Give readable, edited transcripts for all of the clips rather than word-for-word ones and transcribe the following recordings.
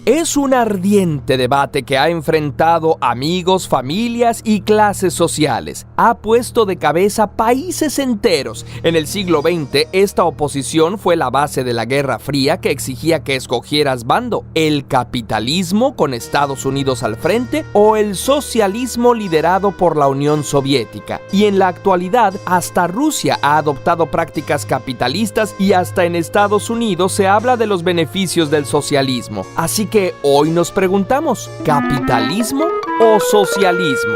Es un ardiente debate que ha enfrentado amigos, familias y clases sociales. Ha puesto de cabeza países enteros. En el siglo XX, esta oposición fue la base de la Guerra Fría que exigía que escogieras bando: el capitalismo con Estados Unidos al frente o el socialismo liderado por la Unión Soviética. Y en la actualidad, hasta Rusia ha adoptado prácticas capitalistas y hasta en Estados Unidos se habla de los beneficios del socialismo. Así que hoy nos preguntamos, ¿capitalismo o socialismo?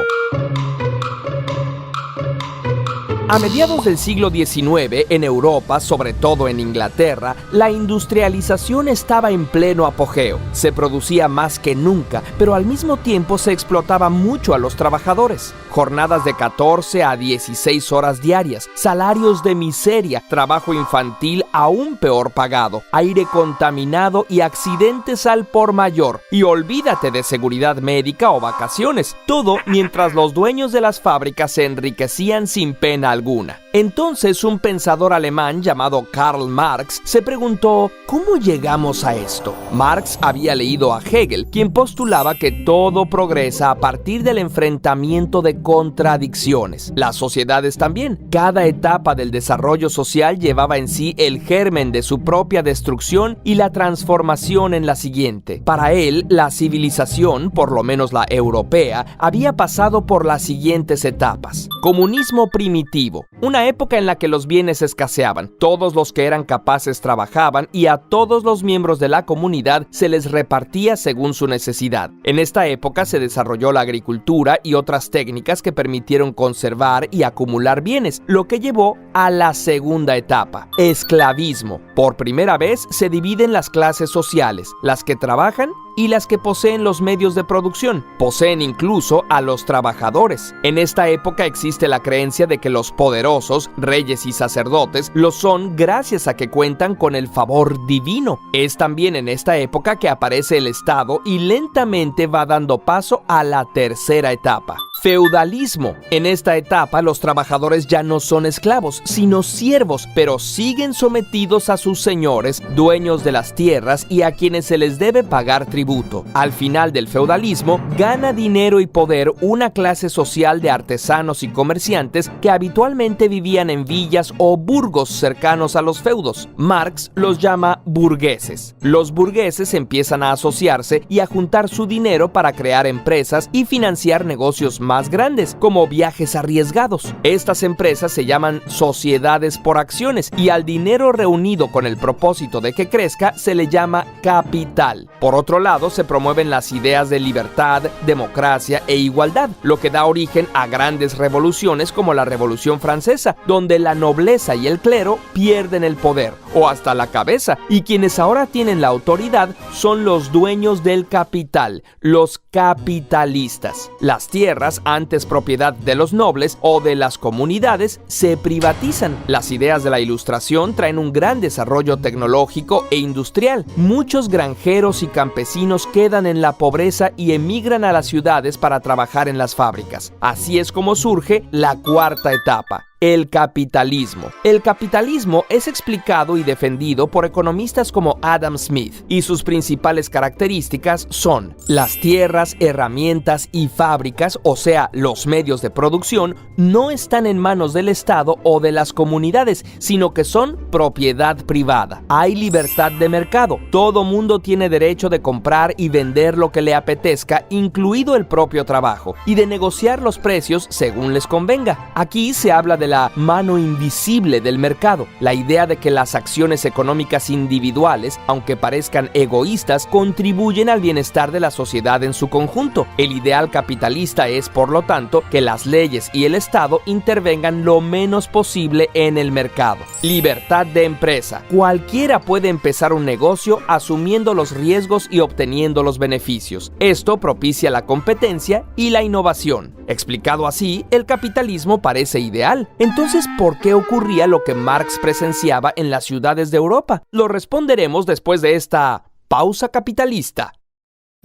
A mediados del siglo XIX, en Europa, sobre todo en Inglaterra, la industrialización estaba en pleno apogeo. Se producía más que nunca, pero al mismo tiempo se explotaba mucho a los trabajadores. Jornadas de 14 a 16 horas diarias, salarios de miseria, trabajo infantil aún peor pagado, aire contaminado y accidentes al por mayor. Y olvídate de seguridad médica o vacaciones. Todo mientras los dueños de las fábricas se enriquecían sin pena alguna. Entonces, un pensador alemán llamado Karl Marx se preguntó, ¿cómo llegamos a esto? Marx había leído a Hegel, quien postulaba que todo progresa a partir del enfrentamiento de contradicciones. Las sociedades también. Cada etapa del desarrollo social llevaba en sí el germen de su propia destrucción y la transformación en la siguiente. Para él, la civilización, por lo menos la europea, había pasado por las siguientes etapas. Comunismo primitivo, una época en la que los bienes escaseaban, todos los que eran capaces trabajaban y a todos los miembros de la comunidad se les repartía según su necesidad. En esta época se desarrolló la agricultura y otras técnicas que permitieron conservar y acumular bienes, lo que llevó a la segunda etapa, esclavismo. Por primera vez se dividen las clases sociales, las que trabajan y las que poseen los medios de producción. Poseen incluso a los trabajadores. En esta época existe la creencia de que los poderosos, reyes y sacerdotes, lo son gracias a que cuentan con el favor divino. Es también en esta época que aparece el Estado y lentamente va dando paso a la tercera etapa. Feudalismo. En esta etapa los trabajadores ya no son esclavos, sino siervos, pero siguen sometidos a sus señores, dueños de las tierras y a quienes se les debe pagar tributo. Al final del feudalismo, gana dinero y poder una clase social de artesanos y comerciantes que habitualmente vivían en villas o burgos cercanos a los feudos. Marx los llama burgueses. Los burgueses empiezan a asociarse y a juntar su dinero para crear empresas y financiar negocios más grandes, como viajes arriesgados. Estas empresas se llaman sociedades por acciones y al dinero reunido con el propósito de que crezca se le llama capital. Por otro lado, se promueven las ideas de libertad, democracia e igualdad, lo que da origen a grandes revoluciones como la Revolución Francesa, donde la nobleza y el clero pierden el poder, o hasta la cabeza, y quienes ahora tienen la autoridad son los dueños del capital, los capitalistas. Las tierras, antes propiedad de los nobles o de las comunidades, se privatizan. Las ideas de la Ilustración traen un gran desarrollo tecnológico e industrial. Muchos granjeros y campesinos quedan en la pobreza y emigran a las ciudades para trabajar en las fábricas. Así es como surge la cuarta etapa, el capitalismo. El capitalismo es explicado y defendido por economistas como Adam Smith, y sus principales características son: las tierras, herramientas y fábricas, o sea, los medios de producción, no están en manos del Estado o de las comunidades, sino que son propiedad privada. Hay libertad de mercado. Todo mundo tiene derecho de comprar y vender lo que le apetezca, incluido el propio trabajo, y de negociar los precios según les convenga. Aquí se habla de la mano invisible del mercado, la idea de que las acciones económicas individuales, aunque parezcan egoístas, contribuyen al bienestar de la sociedad en su conjunto. El ideal capitalista es, por lo tanto, que las leyes y el Estado intervengan lo menos posible en el mercado. Libertad de empresa. Cualquiera puede empezar un negocio asumiendo los riesgos y obteniendo los beneficios. Esto propicia la competencia y la innovación. Explicado así, el capitalismo parece ideal. Entonces, ¿por qué ocurría lo que Marx presenciaba en las ciudades de Europa? Lo responderemos después de esta pausa capitalista.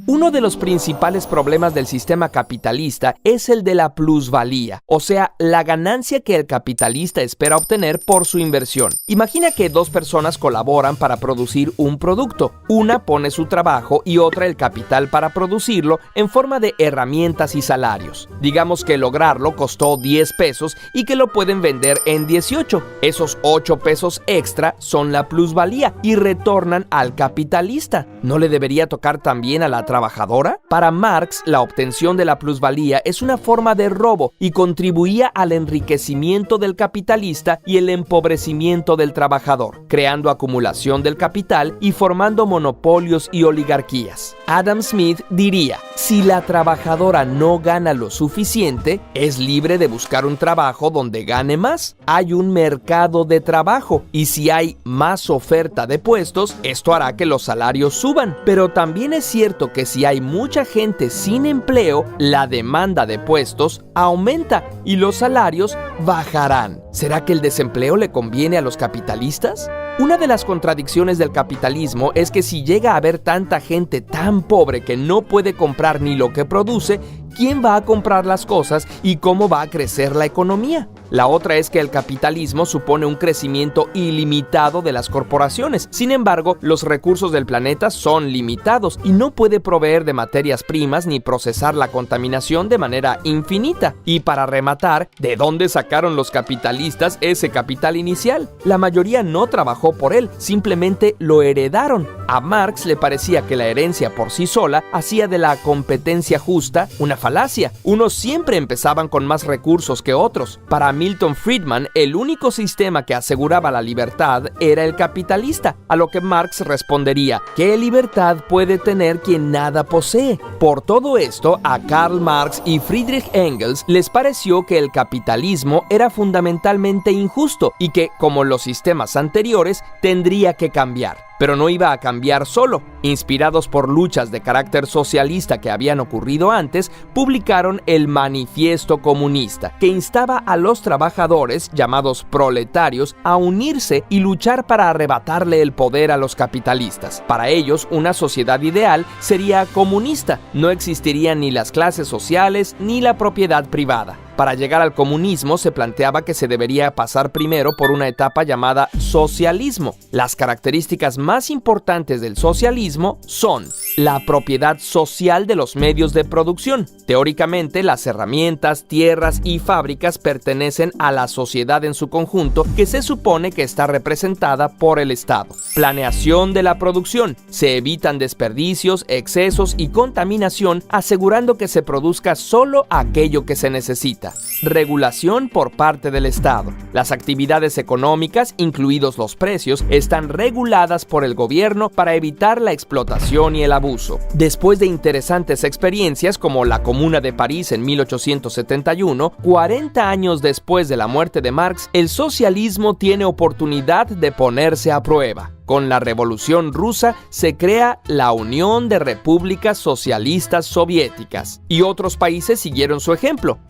Uno de los principales problemas del sistema capitalista es el de la plusvalía, o sea, la ganancia que el capitalista espera obtener por su inversión. Imagina que dos personas colaboran para producir un producto. Una pone su trabajo y otra el capital para producirlo en forma de herramientas y salarios. Digamos que lograrlo costó 10 pesos y que lo pueden vender en 18. Esos 8 pesos extra son la plusvalía y retornan al capitalista. ¿No le debería tocar también a la trabajadora? Para Marx, la obtención de la plusvalía es una forma de robo y contribuía al enriquecimiento del capitalista y el empobrecimiento del trabajador, creando acumulación del capital y formando monopolios y oligarquías. Adam Smith diría: si la trabajadora no gana lo suficiente, es libre de buscar un trabajo donde gane más. Hay un mercado de trabajo y si hay más oferta de puestos, esto hará que los salarios suban. Pero también es cierto que si hay mucha gente sin empleo, la demanda de puestos aumenta y los salarios bajarán. ¿Será que el desempleo le conviene a los capitalistas? Una de las contradicciones del capitalismo es que si llega a haber tanta gente tan pobre que no puede comprar ni lo que produce, ¿quién va a comprar las cosas y cómo va a crecer la economía? La otra es que el capitalismo supone un crecimiento ilimitado de las corporaciones. Sin embargo, los recursos del planeta son limitados y no puede proveer de materias primas ni procesar la contaminación de manera infinita. Y para rematar, ¿de dónde sacaron los capitalistas ese capital inicial? La mayoría no trabajó por él, simplemente lo heredaron. A Marx le parecía que la herencia por sí sola hacía de la competencia justa una falacia. Unos siempre empezaban con más recursos que otros. Para Milton Friedman, el único sistema que aseguraba la libertad era el capitalista, a lo que Marx respondería: ¿qué libertad puede tener quien nada posee? Por todo esto, a Karl Marx y Friedrich Engels les pareció que el capitalismo era fundamentalmente injusto y que, como los sistemas anteriores, tendría que cambiar. Pero no iba a cambiar solo. Inspirados por luchas de carácter socialista que habían ocurrido antes, publicaron el Manifiesto Comunista, que instaba a los trabajadores, llamados proletarios, a unirse y luchar para arrebatarle el poder a los capitalistas. Para ellos, una sociedad ideal sería comunista. No existirían ni las clases sociales ni la propiedad privada. Para llegar al comunismo se planteaba que se debería pasar primero por una etapa llamada socialismo. Las características más importantes del socialismo son la propiedad social de los medios de producción. Teóricamente, las herramientas, tierras y fábricas pertenecen a la sociedad en su conjunto, que se supone que está representada por el Estado. Planeación de la producción. Se evitan desperdicios, excesos y contaminación, asegurando que se produzca solo aquello que se necesita. Regulación por parte del Estado. Las actividades económicas, incluidos los precios, están reguladas por el gobierno para evitar la explotación y el abuso. Después de interesantes experiencias como la Comuna de París en 1871, 40 años después de la muerte de Marx, el socialismo tiene oportunidad de ponerse a prueba. Con la Revolución Rusa se crea la Unión de Repúblicas Socialistas Soviéticas y otros países siguieron su ejemplo.